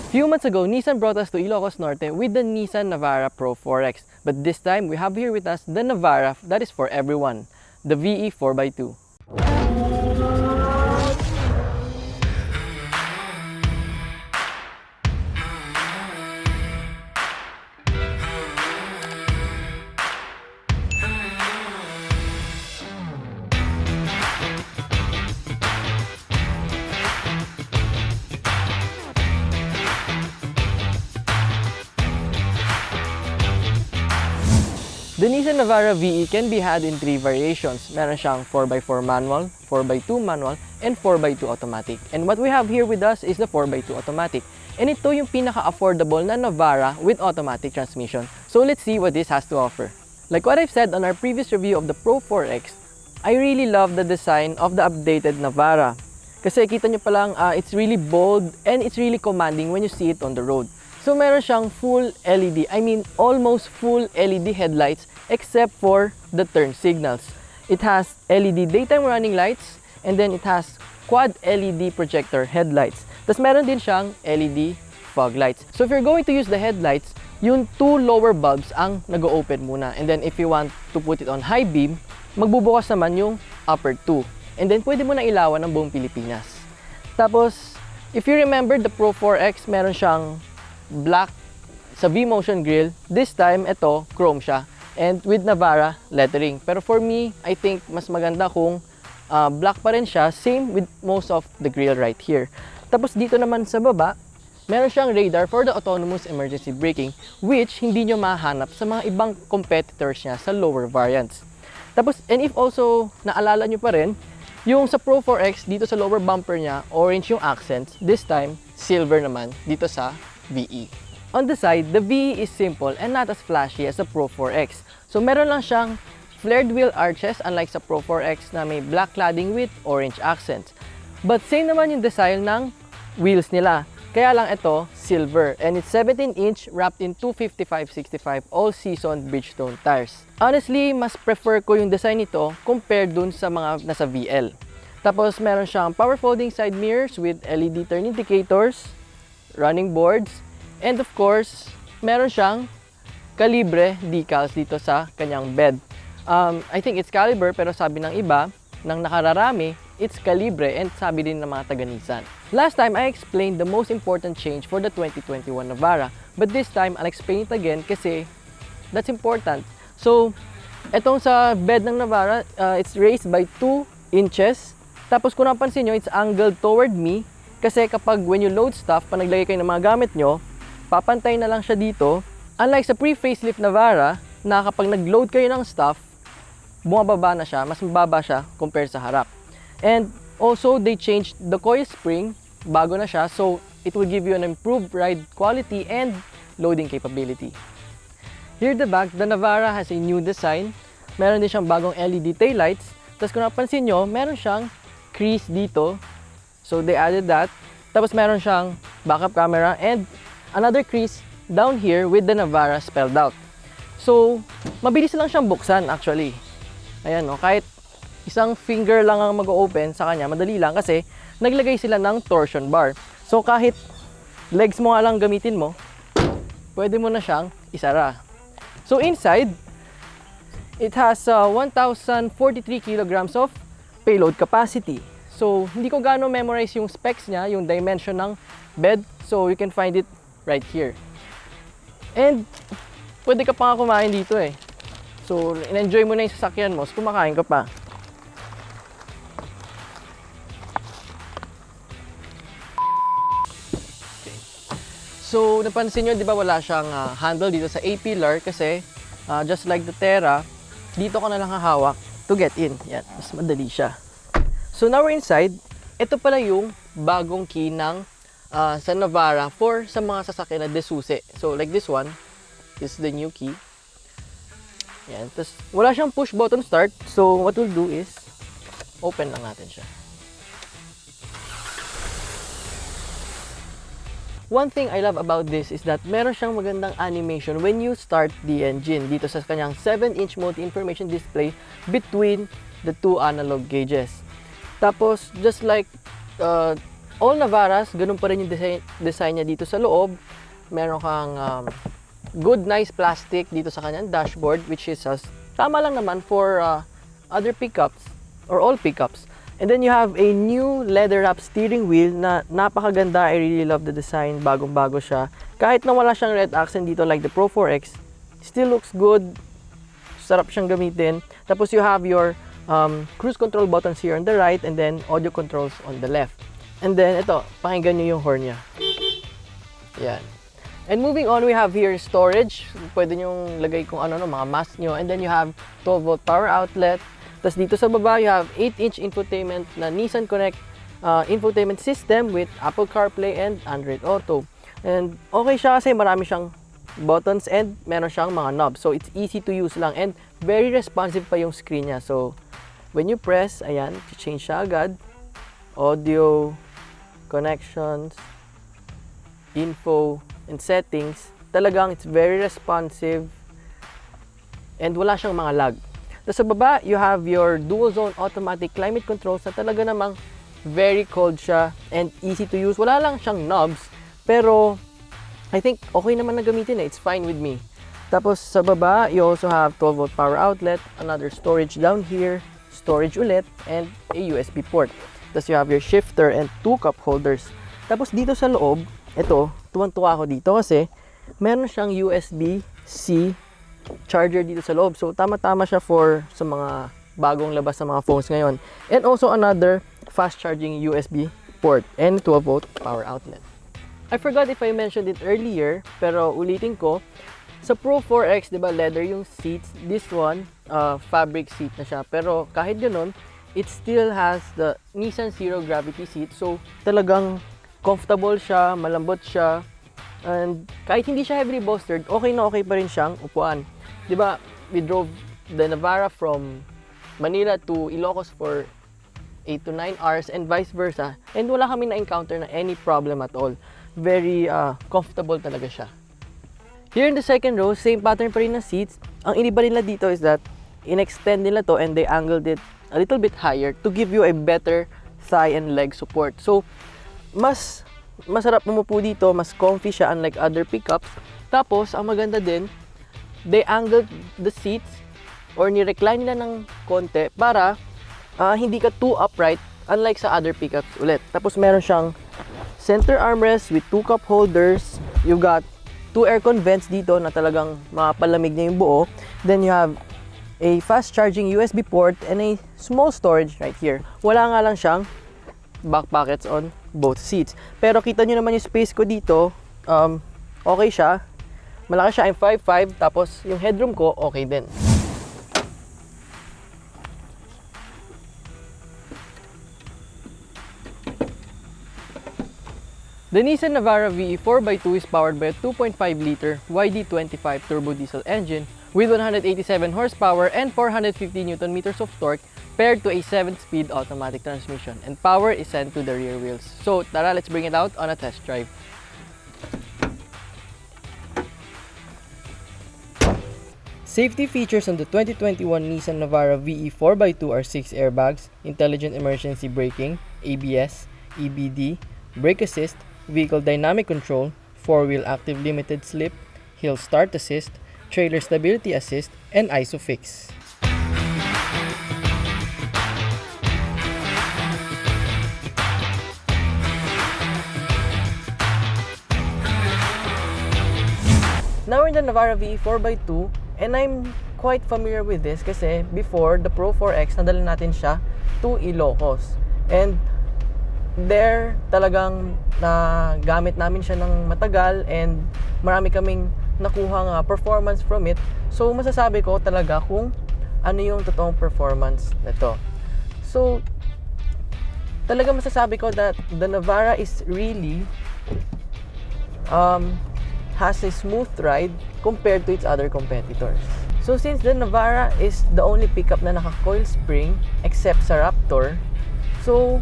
Few months ago, Nissan brought us to Ilocos Norte with the Nissan Navara Pro 4X. But this time, we have here with us the Navara that is for everyone, the VE 4x2. The Nissan Navara VE can be had in 3 variations. Meron siyang 4x4 manual, 4x2 manual, and 4x2 automatic. And what we have here with us is the 4x2 automatic. And ito yung pinaka-affordable na Navara with automatic transmission. So let's see what this has to offer. Like what I've said on our previous review of the Pro 4X, I really love the design of the updated Navara. Kasi kita nyo palang it's really bold and it's really commanding when you see it on the road. So meron siyang full LED, I mean almost full LED headlights except for the turn signals. It has LED daytime running lights and then it has quad LED projector headlights. Tapos meron din siyang LED fog lights. So if you're going to use the headlights, yung 2 lower bulbs ang nag-open muna. And then if you want to put it on high beam, magbubukas naman yung upper 2. And then pwede mo na ilawan ng buong Pilipinas. Tapos, if you remember the Pro 4X, meron siyang black sa V-Motion grill. This time, ito, chrome siya. And with Navara lettering. Pero for me, I think mas maganda kung black pa rin siya. Same with most of the grill right here. Tapos dito naman sa baba, meron siyang radar for the autonomous emergency braking, which hindi nyo mahanap sa mga ibang competitors niya sa lower variants. Tapos, and if also naalala nyo pa rin, yung sa Pro 4X, dito sa lower bumper niya, orange yung accents. This time, silver naman dito sa VE. On the side, the VE is simple and not as flashy as the Pro 4X. So meron lang siyang flared wheel arches unlike sa Pro 4X na may black cladding with orange accents. But same naman yung design ng wheels nila. Kaya lang ito, silver, and it's 17-inch wrapped in 255/65 all-season Bridgestone tires. Honestly, mas prefer ko yung design nito compared dun sa mga nasa VL. Tapos meron siyang power folding side mirrors with LED turn indicators, running boards, and of course, meron siyang Calibre decals dito sa kanyang bed. I think it's Calibre, pero sabi ng iba, ng nakararami, it's Calibre, and sabi din ng mga taga-Nissan. Last time, I explained the most important change for the 2021 Navara, but this time, I'll explain it again kasi that's important. So, etong sa bed ng Navara, it's raised by 2 inches. Tapos kung napansin nyo, it's angled toward me. Kasi kapag when you load stuff, pag naglagay kayo ng mga gamit nyo, papantay na lang siya dito. Unlike sa pre-facelift Navara, na kapag nag-load kayo ng stuff, bumababa na siya, mas mababa siya compared sa harap. And also, they changed the coil spring, bago na siya, so it will give you an improved ride quality and loading capability. Here at the back, the Navara has a new design. Meron din siyang bagong LED taillights. Tapos kung napansin nyo, meron siyang crease dito. So they added that. Tapos meron siyang backup camera and another crease down here with the Navara spelled out. So, mabilis lang siyang buksan actually. Ayan o, kahit isang finger lang ang mag-open sa kanya, madali lang kasi naglagay sila ng torsion bar. So kahit legs mo nga lang gamitin mo, pwede mo na siyang isara. So inside, it has 1,043 kilograms of payload capacity. So, hindi ko gaano memorize yung specs niya, yung dimension ng bed. So, you can find it right here. And, pwede ka pa nga kumain dito eh. So, in-enjoy mo na yung sasakyan mo, so kumakain ka pa. Okay. So, napansin nyo, di ba wala siyang handle dito sa A-pillar kasi just like the Terra, dito ka na lang hahawak to get in. Yan, mas madali siya. So now we're inside. Ito pala yung bagong key ng sa Navara for sa mga sasakyan na desusi. So like this one, this is the new key. Yan. Tapos wala siyang push button start. So what we'll do is open lang natin siya. One thing I love about this is that meron siyang magandang animation when you start the engine dito sa kanyang 7-inch multi-information display between the 2 analog gauges. Tapos, just like all Navaras, ganun pa rin yung design niya dito sa loob. Meron kang good, nice plastic dito sa kanyang dashboard, which is tama lang naman for other pickups or all pickups. And then you have a new leather wrap steering wheel na napakaganda. I really love the design. Bagong-bago siya. Kahit na wala siyang red accent dito like the Pro 4X, still looks good. Sarap siyang gamitin. Tapos you have your cruise control buttons here on the right and then audio controls on the left. And then ito, pakinggan nyo yung horn niya. Yan. And moving on, we have here storage. Pwede nyong lagay kung ano, mga mask nyo. And then you have 12-volt power outlet. Tapos dito sa baba, you have 8-inch infotainment na Nissan Connect infotainment system with Apple CarPlay and Android Auto. And okay siya kasi marami siyang buttons and meron siyang mga knobs. So it's easy to use lang and very responsive pa yung screen niya. So when you press, ayan, change siya agad. Audio, connections, info, and settings. Talagang it's very responsive and wala siyang mga lag. Tapos sa baba, you have your dual zone automatic climate controls na talaga namang very cold siya and easy to use. Wala lang siyang knobs, pero I think okay naman na gamitin eh. It's fine with me. Tapos sa baba, you also have 12-volt power outlet, another storage down here, storage ulit, and a USB port. Tapos you have your shifter and 2 cup holders. Tapos dito sa loob, ito, tuwan-tuwa ako dito kasi meron siyang USB-C charger dito sa loob. So tama-tama siya for sa mga bagong labas sa mga phones ngayon. And also another fast charging USB port and 12-volt power outlet. I forgot if I mentioned it earlier, pero ulitin ko, sa Pro 4X, 'di ba, leather yung seats. This one, fabric seat na siya. Pero kahit ganoon, it still has the Nissan Zero Gravity seat. So talagang comfortable siya, malambot siya. And kahit hindi siya heavily bolstered, okay na okay pa rin siyang upuan. 'Di ba? We drove the Navara from Manila to Ilocos for 8 to 9 hours and vice versa. And wala kami na-encounter na any problem at all. Very comfortable talaga siya. Here in the second row, same pattern pa rin ng seats. Ang iniba nila dito is that in-extend nila to and they angled it a little bit higher to give you a better thigh and leg support. So, mas masarap umupo dito, mas comfy siya unlike other pickups. Tapos, ang maganda din, they angled the seats or ni-recline nila ng konti para hindi ka too upright unlike sa other pickups ulit. Tapos meron siyang center armrest with 2 cup holders. You've got 2 aircon vents dito na talagang mapalamig niya yung buo. Then you have a fast charging USB port and a small storage right here. Wala nga lang siyang back pockets on both seats. Pero kita nyo naman yung space ko dito, okay siya. Malaki siya, I'm 5'5", tapos yung headroom ko, okay din. The Nissan Navara VE 4x2 is powered by a 2.5-liter YD25 turbo diesel engine with 187 horsepower and 450 Nm of torque paired to a 7-speed automatic transmission, and power is sent to the rear wheels. So tara, let's bring it out on a test drive. Safety features on the 2021 Nissan Navara VE 4x2 are 6 airbags, intelligent emergency braking, ABS, EBD, brake assist, vehicle dynamic control, 4-wheel active limited slip, hill start assist, trailer stability assist, and ISOFIX. Now we're in the Navara VE 4x2 and I'm quite familiar with this kasi before the Pro 4X nadala natin siya to Ilocos. And there talagang gamit namin siya ng matagal and marami kaming nakuhang performance from it. So masasabi ko talaga kung ano yung totoong performance nito. So talaga masasabi ko that the Navara is really has a smooth ride compared to its other competitors. So since the Navara is the only pickup na naka-coil spring except sa Raptor, so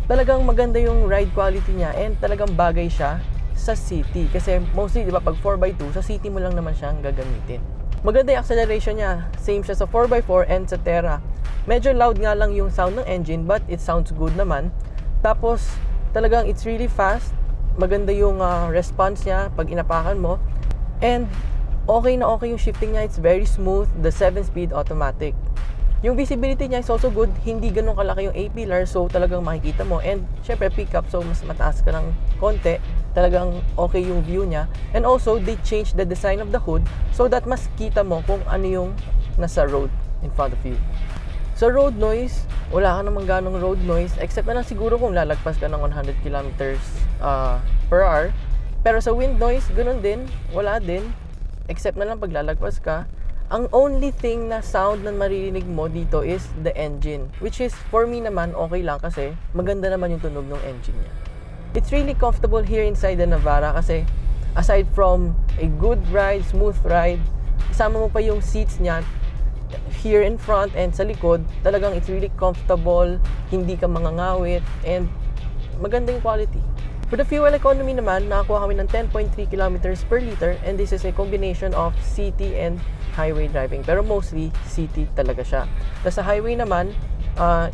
talagang maganda yung ride quality niya and talagang bagay siya sa city. Kasi mostly, di ba, pag 4x2, sa city mo lang naman siyang gagamitin. Maganda yung acceleration niya. Same siya sa 4x4 and sa Terra. Medyo loud nga lang yung sound ng engine but it sounds good naman. Tapos, talagang it's really fast. Maganda yung response niya pag inapakan mo. And okay na okay yung shifting niya. It's very smooth. The 7-speed automatic. Yung visibility niya is also good. Hindi ganun kalaki yung A-pillar, so talagang makikita mo. And syempre pickup, so mas mataas ka ng konti. Talagang okay yung view niya. And also, they changed the design of the hood so that mas kita mo kung ano yung nasa road in front of you. Sa road noise, wala ka namang ganong road noise, except na lang siguro kung lalagpas ka ng 100 kilometers per hour. Pero sa wind noise, ganun din, wala din. Except na lang pag lalagpas ka. Ang only thing na sound na maririnig mo dito is the engine, which is for me naman okay lang kasi maganda naman yung tunog ng engine niya. It's really comfortable here inside the Navara kasi aside from a good ride, smooth ride, isama mo pa yung seats niya here in front and sa likod. Talagang it's really comfortable, hindi ka mangangawit, and maganda yung quality. For the fuel economy naman, nakakuha kami ng 10.3 kilometers per liter, and this is a combination of city and highway driving. Pero mostly, city talaga siya. Tapos sa highway naman,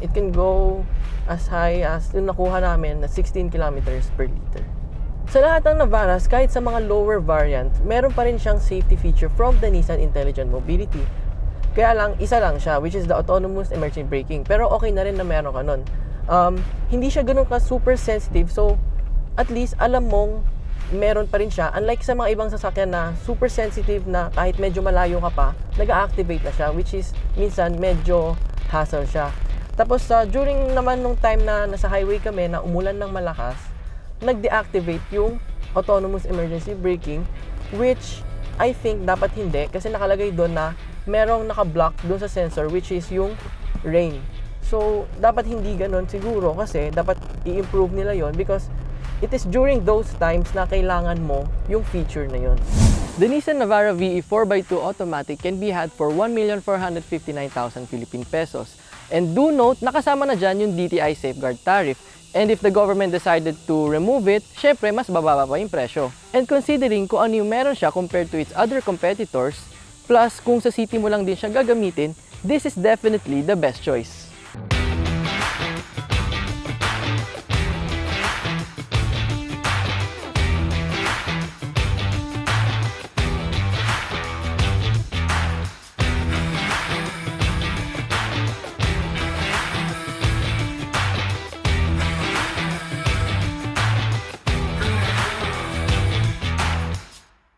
it can go as high as yung nakuha namin na 16 kilometers per liter. Sa lahat ng Navaras, kahit sa mga lower variant, meron pa rin siyang safety feature from the Nissan Intelligent Mobility. Kaya lang, isa lang siya, which is the autonomous emergency braking. Pero okay na rin na meron ka nun. Hindi siya ganun ka super sensitive, so at least alam mong meron pa rin siya. Unlike sa mga ibang sasakyan na super sensitive na kahit medyo malayo ka pa, nag-activate na siya, which is minsan medyo hassle siya. Tapos during naman nung time na nasa highway kami na umulan ng malakas, nag-deactivate yung autonomous emergency braking, which I think dapat hindi kasi nakalagay doon na merong naka-block doon sa sensor, which is yung rain. So dapat hindi ganun siguro kasi dapat i-improve nila yon because it is during those times na kailangan mo yung feature na yun. The Nissan Navara VE 4x2 automatic can be had for 1,459,000 Philippine pesos. And do note, nakasama na dyan yung DTI safeguard tariff. And if the government decided to remove it, syempre mas bababa pa yung presyo. And considering kung ano yung meron siya compared to its other competitors, plus kung sa city mo lang din siya gagamitin, this is definitely the best choice.